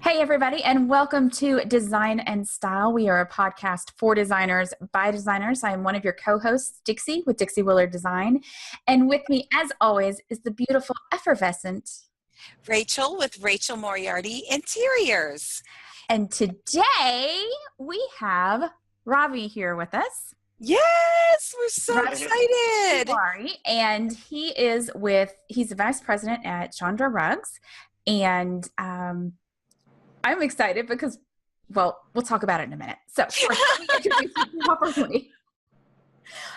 Hey, everybody, and welcome to Design and Style. We are a podcast for designers by designers. I am one of your co-hosts, Dixie, with Dixie Willard Design. And with me, as always, is the beautiful, effervescent Rachel with Rachel Moriarty Interiors. And today we have Ravi here with us. Yes, we're so excited. Tiwari, and he's the vice president at Chandra Rugs. And I'm excited because, well, we'll talk about it in a minute. So first, let me introduce you properly.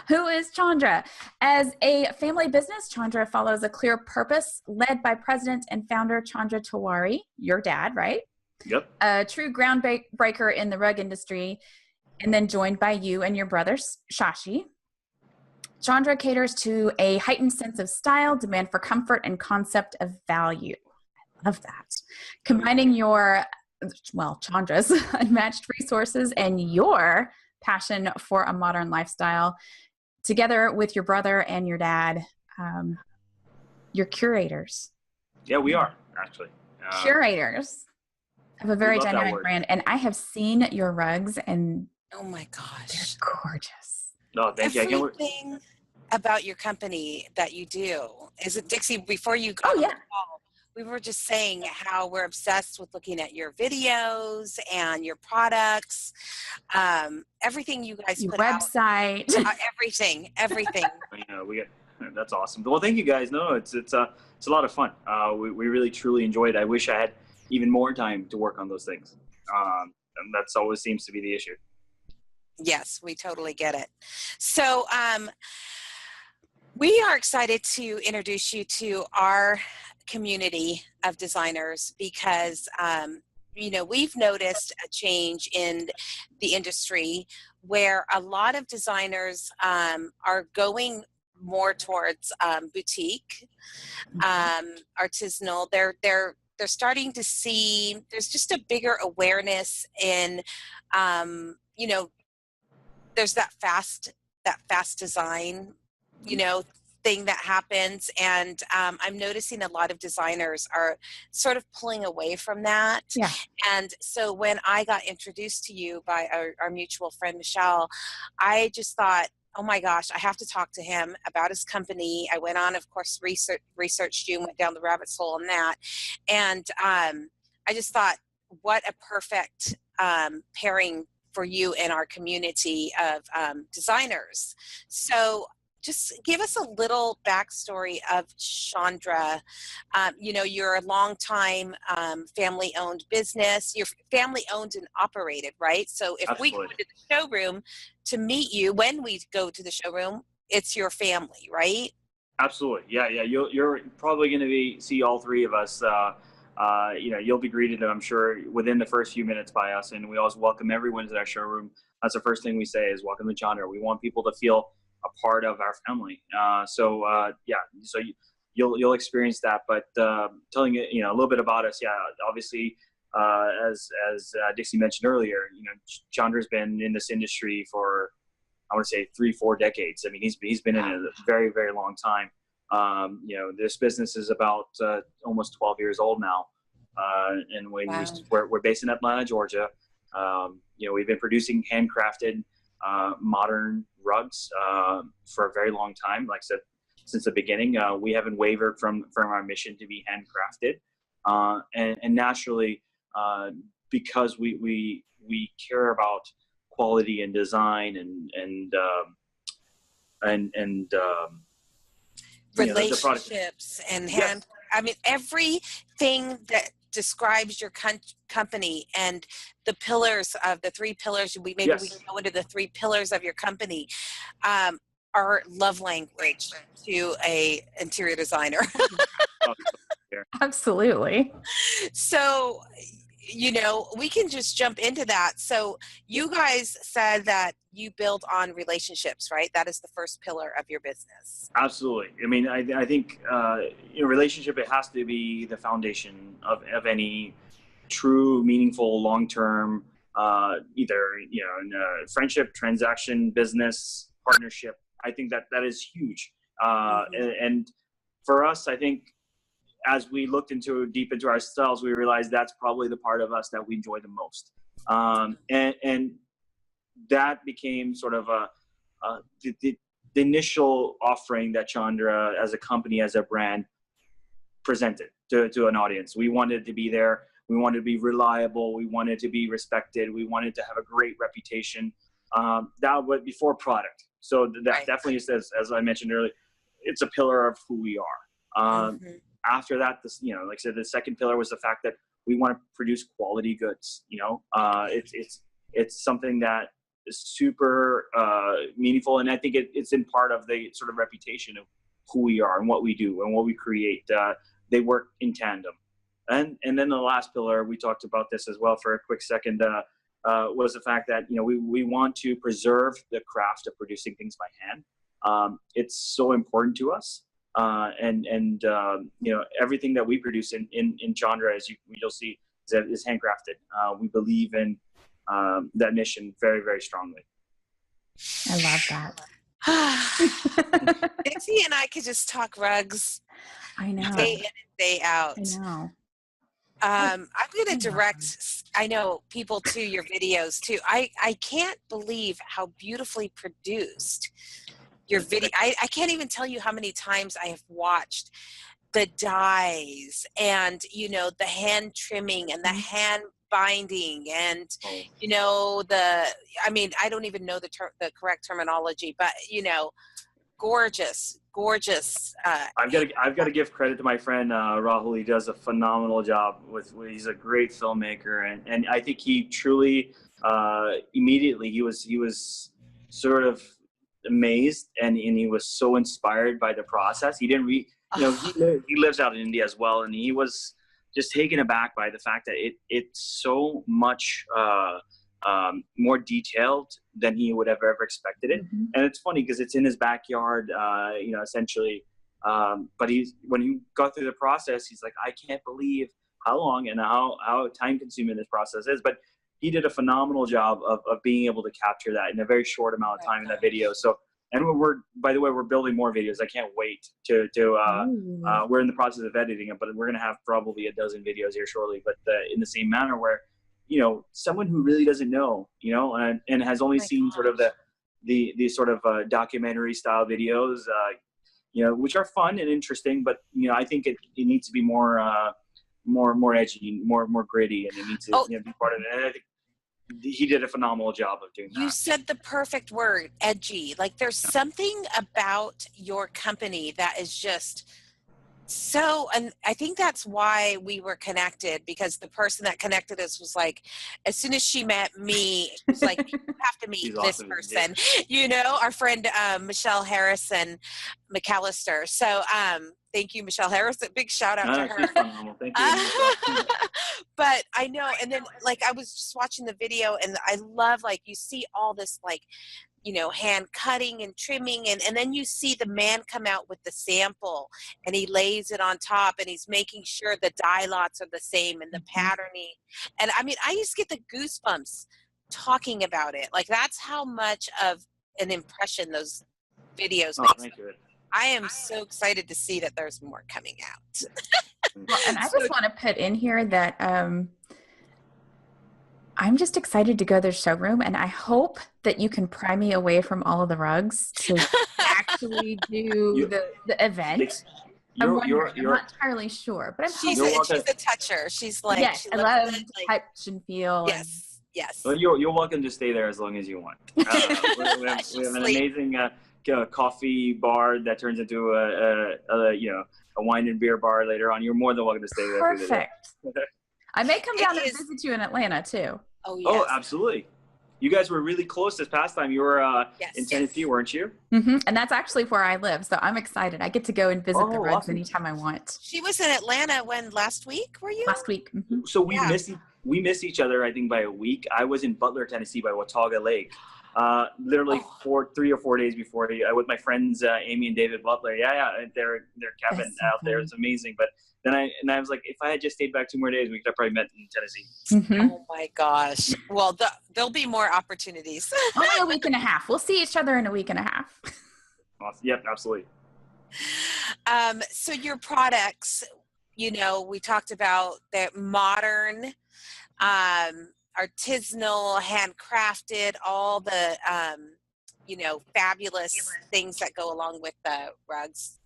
Who is Chandra? As a family business, Chandra follows a clear purpose led by president and founder Chandra Tiwari, your dad, right? Yep. A true groundbreaker in the rug industry, and then joined by you and your brother, Shashi. Chandra caters to a heightened sense of style, demand for comfort, and concept of value. I love that. Combining Chandra's unmatched resources and your passion for a modern lifestyle, together with your brother and your dad, you're curators. Yeah, we are, actually. Curators of a very dynamic brand. And I have seen your rugs, and oh my gosh, they're gorgeous. No, thank you. Everything about your company that you do. Is it, Dixie, before you go? Oh, yeah. We were just saying how we're obsessed with looking at your videos and your products, everything you guys your put website, out, everything. That's awesome. Well, thank you guys. No, it's a lot of fun. We really truly enjoyed it. I wish I had even more time to work on those things, and that's always seems to be the issue. Yes, we totally get it. So we are excited to introduce you to our community of designers because we've noticed a change in the industry where a lot of designers are going more towards boutique, artisanal. They're starting to see there's just a bigger awareness in there's that fast design thing that happens, and I'm noticing a lot of designers are sort of pulling away from that. Yeah. And so when I got introduced to you by our mutual friend Michelle, I just thought, oh my gosh, I have to talk to him about his company. I went on, of course, researched you and went down the rabbit's hole on that, and I just thought, what a perfect pairing for you and our community of designers. So just give us a little backstory of Chandra. You're a long-time family-owned business. You're family-owned and operated, right? So if Absolutely. we go to the showroom to meet you, when we go to the showroom, it's your family, right? Absolutely. Yeah. You're probably going to see all three of us. You'll be greeted, I'm sure, within the first few minutes by us, and we always welcome everyone to our showroom. That's the first thing we say is welcome to Chandra. We want people to feel a part of our family. So you'll experience that. But telling you, a little bit about us. Yeah, obviously, as Dixie mentioned earlier, Chandra's been in this industry for, I want to say 3-4 decades. I mean, he's been in it a very, very long time. This business is about almost 12 years old now. And we're based in Atlanta, Georgia. We've been producing handcrafted modern rugs for a very long time. Like I said, since the beginning, we haven't wavered from our mission to be handcrafted, and naturally, because we care about quality and design and relationships and hand. Yes. I mean, everything that describes your company and the pillars of the 3 pillars. We can go into the 3 pillars of your company. Are love language to a interior designer. Absolutely. So, we can just jump into that. So you guys said that you build on relationships, right? That is the first pillar of your business. Absolutely. I mean, I think relationship, it has to be the foundation of any true, meaningful, long-term, either, friendship, transaction, business, partnership. I think that is huge. And for us, I think as we looked deep into ourselves, we realized that's probably the part of us that we enjoy the most. And that became sort of the initial offering that Chandra as a company, as a brand, presented to an audience. We wanted to be there. We wanted to be reliable. We wanted to be respected. We wanted to have a great reputation. That was before product. So that definitely is, as I mentioned earlier, it's a pillar of who we are. After that, like I said, the second pillar was the fact that we want to produce quality goods. It's something that is super meaningful, and I think it's in part of the sort of reputation of who we are and what we do and what we create. They work in tandem. And then the last pillar, we talked about this as well for a quick second, was the fact that we want to preserve the craft of producing things by hand. It's so important to us, and everything that we produce in Chandra, as you'll see, is handcrafted. We believe in that mission very, very strongly. I love that. Dixie and I could just talk rugs. I know. Day in and day out. I know. I'm going to direct, I know, people to your videos too. I can't believe how beautifully produced your video. I can't even tell you how many times I have watched the dyes and, the hand trimming and the hand binding and, I don't even know the correct terminology, but, gorgeous. I've got to give credit to my friend Rahul. He does a phenomenal job he's a great filmmaker, and I think he truly immediately he was sort of amazed and he was so inspired by the process. He didn't he lives out in India as well, and he was just taken aback by the fact that it's so much more detailed than he would have ever expected it. And it's funny because it's in his backyard, essentially. But when he got through the process, he's like, I can't believe how long and how time consuming this process is. But he did a phenomenal job of being able to capture that in a very short amount of time in that video. So, and by the way, we're building more videos. I can't wait to we're in the process of editing it, but we're going to have probably a dozen videos here shortly, but in the same manner where, someone who really doesn't know, and has only seen sort of the sort of documentary style videos, which are fun and interesting, but I think it needs to be more edgy, more gritty, and it needs to be part of it. And I think he did a phenomenal job of doing that. You said the perfect word, edgy. Like there's something about your company that is just so, and I think that's why we were connected, because the person that connected us was like, as soon as she met me, it was like, you have to meet this person, our friend Michelle Harrison McAllister. So thank you, Michelle Harrison. Big shout out to her. Thank you. But I know, and then like I was just watching the video, and I love, like, you see all this like, hand cutting and trimming, and then you see the man come out with the sample and he lays it on top and he's making sure the dye lots are the same and the patterning. And I mean, I just get the goosebumps talking about it. Like that's how much of an impression those videos make. I am so excited to see that there's more coming out. Well, and I just want to put in here that I'm just excited to go to the showroom, and I hope that you can pry me away from all of the rugs to actually do the event. I'm not entirely sure, but she's a toucher. She's like, yes, I love touch and feel. Yes. Well, you're welcome to stay there as long as you want. We have an amazing coffee bar that turns into a wine and beer bar later on. You're more than welcome to stay there. Perfect. I may come down and visit you in Atlanta too. Oh, yes. Oh, absolutely. You guys were really close this past time. You were in Tennessee, weren't you? And that's actually where I live, so I'm excited. I get to go and visit the rugs anytime I want. She was in Atlanta last week, were you? Last week. So we missed each other, I think, by a week. I was in Butler, Tennessee, by Watauga Lake. Literally 3 or 4 days before, with my friends Amy and David Butler. They're Kevin out there. It's amazing. But then I was like, if I had just stayed back 2 more days, we could have probably met in Tennessee. Oh my gosh! Well, there'll be more opportunities. Only a week and a half. We'll see each other in a week and a half. Awesome. Yep, absolutely. So your products, you know, we talked about the modern, artisanal, handcrafted, all the, you know, fabulous things that go along with the rugs.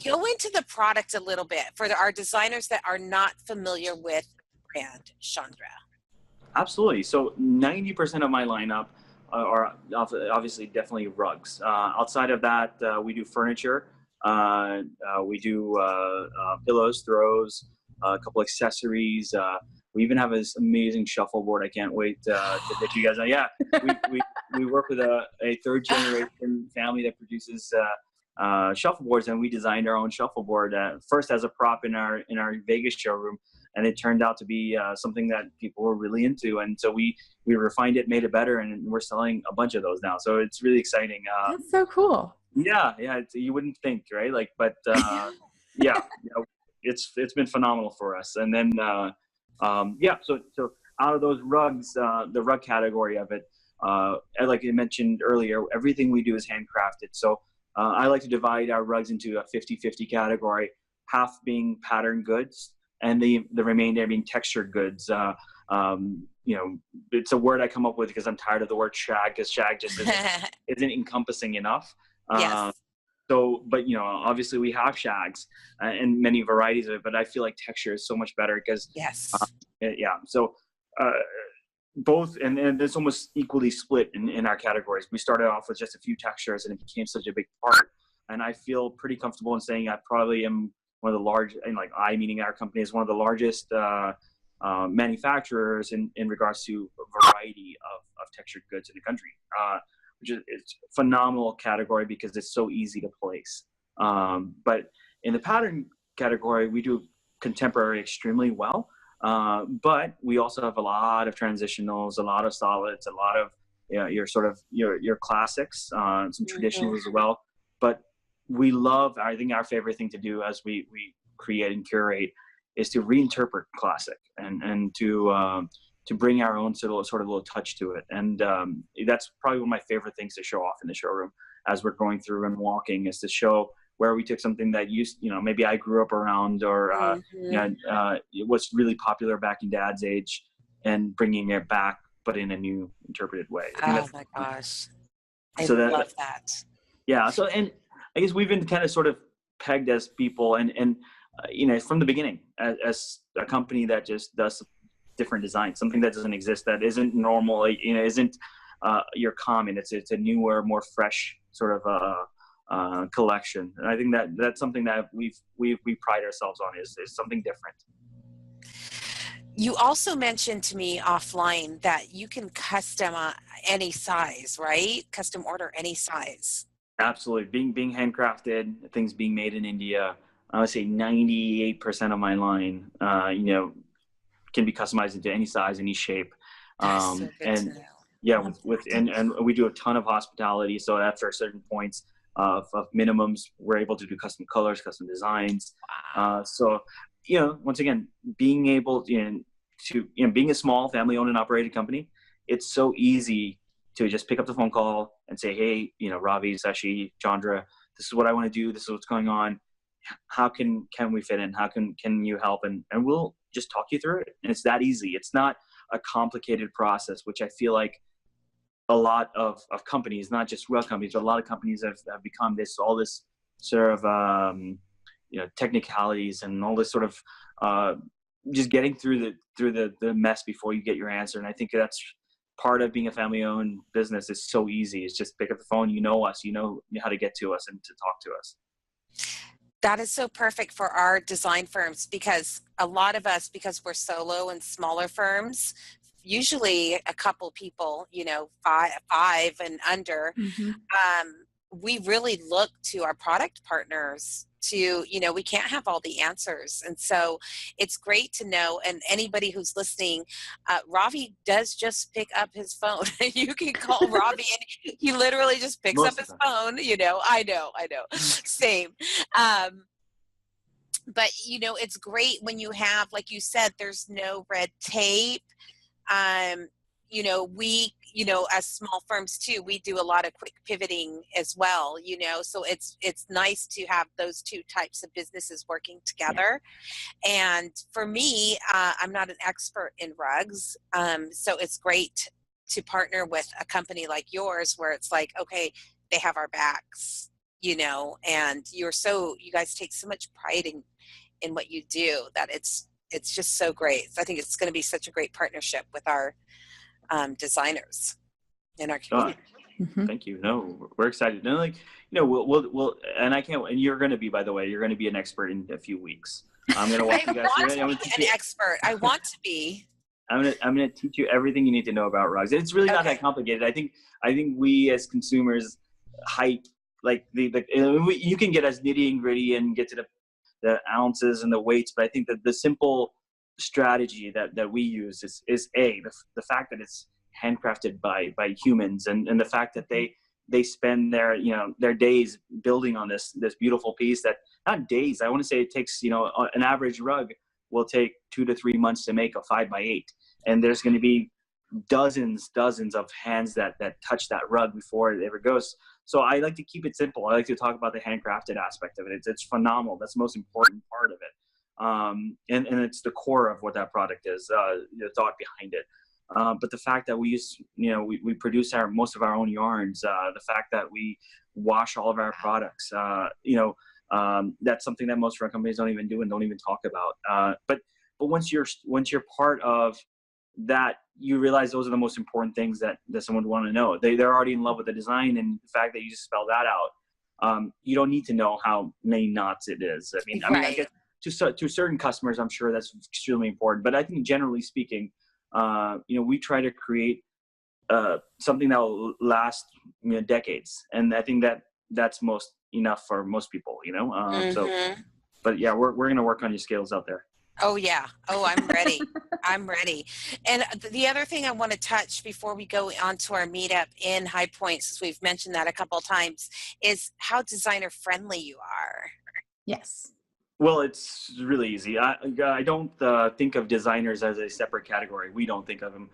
Go into the product a little bit for our designers that are not familiar with the brand, Chandra. Absolutely. So 90% of my lineup are obviously definitely rugs. Outside of that, we do furniture. We do pillows, throws, a couple accessories. We even have this amazing shuffleboard. I can't wait to get you guys on. Yeah, we work with a third generation family that produces shuffleboards, and we designed our own shuffleboard first as a prop in our Vegas showroom, and it turned out to be something that people were really into, and so we refined it, made it better, and we're selling a bunch of those now. So it's really exciting. That's so cool. Yeah, you wouldn't think, right? Like, but yeah, you know, it's been phenomenal for us. And then yeah, so out of those rugs, the rug category of it, like I mentioned earlier, everything we do is handcrafted. So I like to divide our rugs into a 50-50 category, half being pattern goods and the remainder being textured goods. You know, it's a word I come up with because I'm tired of the word shag, because shag just isn't encompassing enough. Yes. So, but you know, obviously we have shags and many varieties of it, but I feel like texture is so much better because Yes. yeah. So both, and it's almost equally split in our categories. We started off with just a few textures, and it became such a big part. And I feel pretty comfortable in saying I probably am one of the large, and like I, meaning our company, is one of the largest manufacturers in regards to a variety of textured goods in the country. Which is it's a phenomenal category because it's so easy to place. But in the pattern category, we do contemporary extremely well. But we also have a lot of transitionals, a lot of solids, a lot of your sort of your classics, some traditionals as well. But we love, I think our favorite thing to do as we create and curate is to reinterpret classic and to bring our own sort of little touch to it. And that's probably one of my favorite things to show off in the showroom as we're going through and walking, is to show where we took something that maybe I grew up around, or it was really popular back in Dad's age, and bringing it back, but in a new interpreted way. Oh my gosh. I love that. Yeah. So, and I guess we've been kind of sort of pegged as people and from the beginning as a company that just does different designs, something that doesn't exist, that isn't normal, isn't your common. It's a newer, more fresh sort of collection. And I think that's something that we pride ourselves on, is something different. You also mentioned to me offline that you can custom any size, right? Custom order any size. Absolutely. Being handcrafted, things being made in India, I would say 98% of my line, can be customized into any size, any shape. That's so good and to know. yeah, and we do a ton of hospitality. So after certain points of minimums, we're able to do custom colors, custom designs. Wow. So, once again, being able to being a small family-owned and operated company, it's so easy to just pick up the phone call and say, hey, Ravi, Sashi, Chandra, this is what I want to do. This is what's going on. How can we fit in? How can you help? And we'll just talk you through it. And it's that easy. It's not a complicated process, which I feel like a lot of companies, not just rug companies, but a lot of companies have become all this sort of, technicalities and all this sort of just getting through the mess before you get your answer. And I think that's part of being a family-owned business. Is so easy. It's just pick up the phone. You know us. You know how to get to us and to talk to us. That is so perfect for our design firms, because a lot of us, because we're solo and smaller firms, usually a couple people, five and under, we really look to our product partners to, we can't have all the answers. And so it's great to know. And anybody who's listening, Ravi does just pick up his phone. You can call Ravi and he literally just picks up his phone. I know. Same. But, it's great when you have, like you said, there's no red tape. as small firms too, we do a lot of quick pivoting as well, so it's nice to have those two types of businesses working together. And for me, I'm not an expert in rugs, so it's great to partner with a company like yours where it's like, okay, they have our backs, and you guys take so much pride in what you do that it's just so great. So I think it's going to be such a great partnership with our designers in our community. Thank you. No, we're excited. And we'll and I can't. And you're going to be, by the way, you're going to be an expert in a few weeks. I'm going to walk you guys through it. I want to be an expert. I want to be. I'm gonna teach you everything you need to know about rugs. It's really not that complicated. I think we as consumers hype you can get as nitty and gritty and get to the ounces and the weights, but I think that the simple strategy that we use is the fact that it's handcrafted by humans, and the fact that they spend their days building on this beautiful piece. That not days, I want to say it takes an average rug will take 2 to 3 months to make a 5x8, and there's going to be dozens of hands that touch that rug before it ever goes. So I like to keep it simple. I like to talk about the handcrafted aspect of it. It's phenomenal. That's the most important part of it. And it's the core of what that product is, the thought behind it. But the fact that we use, we produce most of our own yarns, the fact that we wash all of our products, that's something that most of our companies don't even do and don't even talk about. But once you're part of that, you realize those are the most important things that someone would want to know. They're already in love with the design, and the fact that you just spell that out, you don't need to know how many knots it is. I mean, I guess to certain customers, I'm sure that's extremely important. But I think generally speaking, we try to create something that will last decades, and I think that's most enough for most people. So, but yeah, we're going to work on your skills out there. Oh yeah. Oh, I'm ready. I'm ready. And the other thing I want to touch before we go on to our meetup in High Point, since we've mentioned that a couple of times, is how designer friendly you are. Yes. Well, it's really easy. I don't think of designers as a separate category. We don't think of them.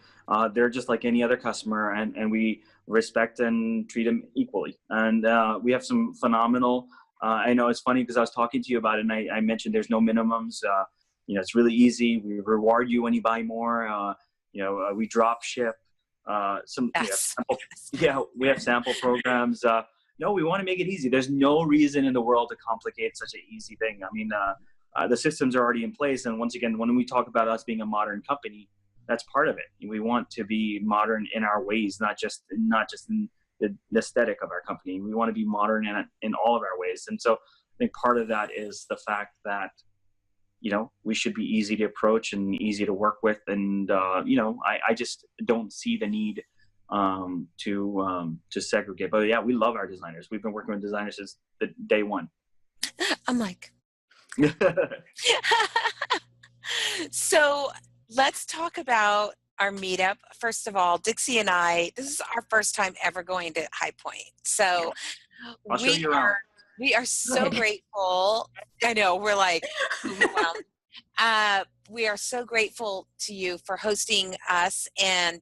They're just like any other customer, and we respect and treat them equally. And we have some phenomenal, I know it's funny because I was talking to you about it, and I mentioned there's no minimums. It's really easy. We reward you when you buy more. We drop ship. We have sample programs. No, we want to make it easy. There's no reason in the world to complicate such an easy thing. I mean, the systems are already in place. And once again, when we talk about us being a modern company, that's part of it. We want to be modern in our ways, not just in the aesthetic of our company. We want to be modern in all of our ways. And so I think part of that is the fact that we should be easy to approach and easy to work with. And, I just don't see the need to segregate. But yeah, we love our designers. We've been working with designers since the day one. I'm like, so let's talk about our meetup. First of all, Dixie and I, this is our first time ever going to High Point. So I'll show you around. We are so grateful. I know, we're like, we are so grateful to you for hosting us. And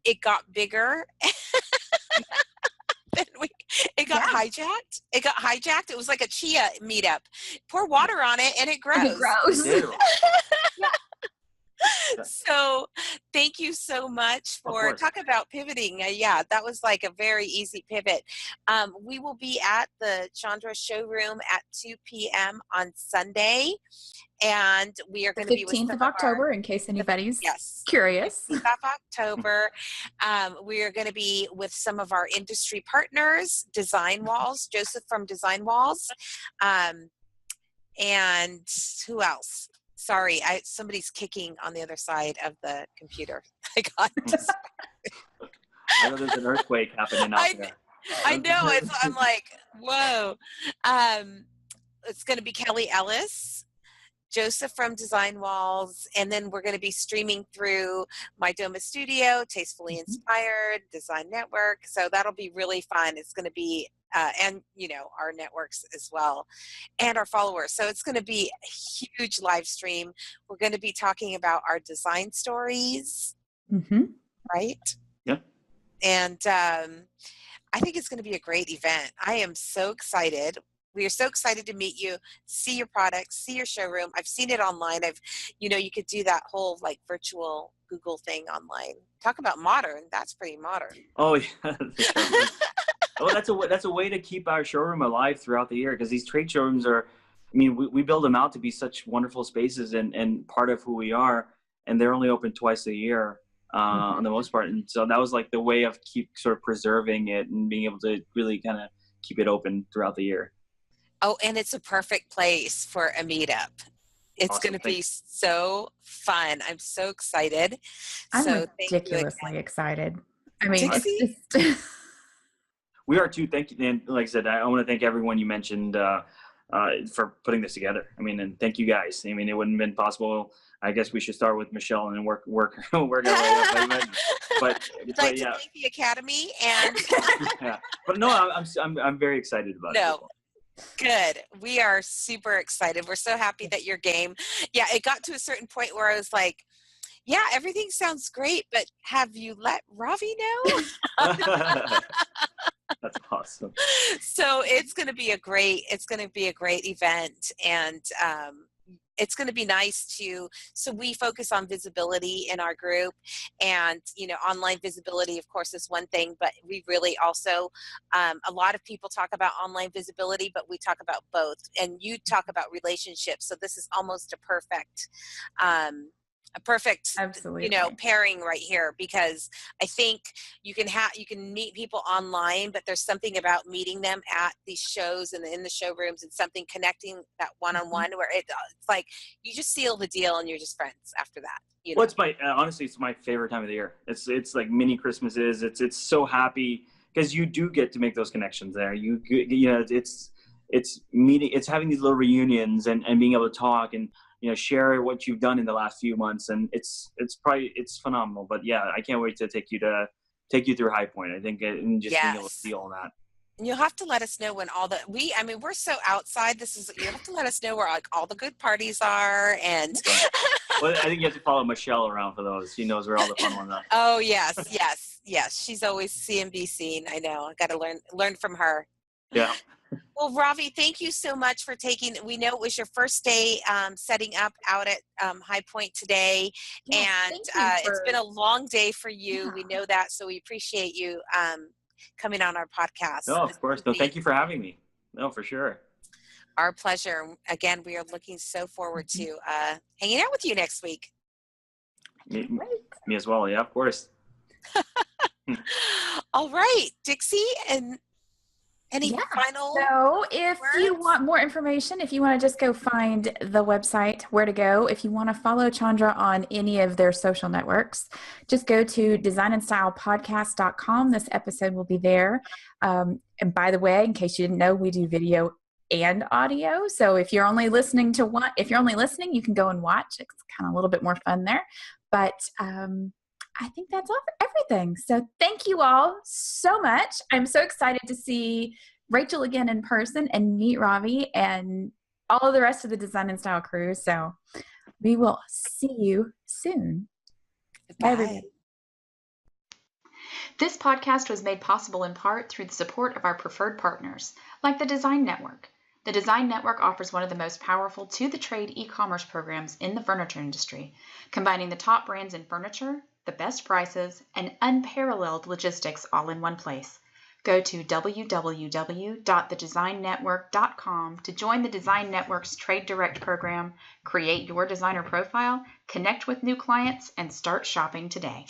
it got bigger. It got hijacked. It was like a chia meetup. Pour water on it and it grows. So thank you so much for talking about pivoting. That was like a very easy pivot. We will be at the Chandra showroom at 2 p.m. on Sunday. And we are going to be with 15th of October, in case anybody's curious. 15th of October. We are going to be with some of our industry partners, Design Walls, Joseph from Design Walls. And who else? Sorry, somebody's kicking on the other side of the computer. I got distracted. I know there's an earthquake happening out there. I know. I'm like, whoa. It's going to be Kelly Ellis, Joseph from Design Walls, and then we're going to be streaming through My Doma Studio, Tastefully Inspired, Design Network. So that'll be really fun. It's going to be, and our networks as well, and our followers. So it's going to be a huge live stream. We're going to be talking about our design stories, Mm-hmm. right? Yeah. And I think it's going to be a great event. I am so excited. We are so excited to meet you, see your products, see your showroom. I've seen it online. You could do that whole like virtual Google thing online. Talk about modern. That's pretty modern. Oh yeah. Oh, that's a way to keep our showroom alive throughout the year, because these trade showrooms are, I mean, we build them out to be such wonderful spaces and part of who we are, and they're only open twice a year on the most part. And so that was like the way of keep sort of preserving it and being able to really kind of keep it open throughout the year. Oh, and it's a perfect place for a meetup. It's Awesome. going to be so fun. I'm so excited. I'm So ridiculously excited. I mean, Dixie? it's just We are too. Thank you. And like I said, I want to thank everyone you mentioned for putting this together. I mean, and thank you guys. I mean, it wouldn't have been possible. I guess we should start with Michelle and work our way up. But I'd like yeah. to thank the Academy and Yeah. But no, I'm very excited about it. no. Good. We are super excited. We're so happy that you're game. Yeah, it got to a certain point where I was like, yeah, everything sounds great, but have you let Ravi know? That's awesome. So it's going to be a great event, and it's going to be nice so we focus on visibility in our group, and online visibility of course is one thing, but we really also a lot of people talk about online visibility, but we talk about both, and you talk about relationships, so this is almost a perfect absolutely pairing right here, because I think you can meet people online, but there's something about meeting them at these shows and in the showrooms, and something connecting that one-on-one where it's like you just seal the deal and you're just friends after that. Well, it's honestly, it's my favorite time of the year. It's like mini Christmases. It's so happy because you do get to make those connections there. It's meeting, it's having these little reunions and being able to talk and share what you've done in the last few months, and it's phenomenal. But yeah, I can't wait to take you through High Point. I think, and just being able to see all that. And you'll have to let us know when we're so outside. You have to let us know where like all the good parties are, and well, I think you have to follow Michelle around for those. She knows where all the fun ones are. Oh yes. She's always seeing be seen. I know. I got to learn from her. Yeah. Well, Ravi, thank you so much for we know it was your first day setting up out at High Point today, and it's been a long day for you. Yeah. We know that, so we appreciate you coming on our podcast. No, of course. No, thank you for having me. No, for sure. Our pleasure. Again, we are looking so forward to hanging out with you next week. Me as well. Yeah, of course. All right, Dixie, and any final So if words? You want more information, if you want to just go find the website, where to go, if you want to follow Chandra on any of their social networks, just go to designandstylepodcast.com. This episode will be there. And by the way, in case you didn't know, we do video and audio. So if you're only listening, you can go and watch. It's kind of a little bit more fun there. But I think that's all for everything. So thank you all so much. I'm so excited to see Rachel again in person and meet Ravi and all of the rest of the Design and Style crew. So we will see you soon. Bye. Bye, everybody. This podcast was made possible in part through the support of our preferred partners, like the Design Network. The Design Network offers one of the most powerful to-the-trade e-commerce programs in the furniture industry, combining the top brands in furniture, the best prices, and unparalleled logistics all in one place. Go to www.thedesignnetwork.com to join the Design Network's Trade Direct program, create your designer profile, connect with new clients, and start shopping today.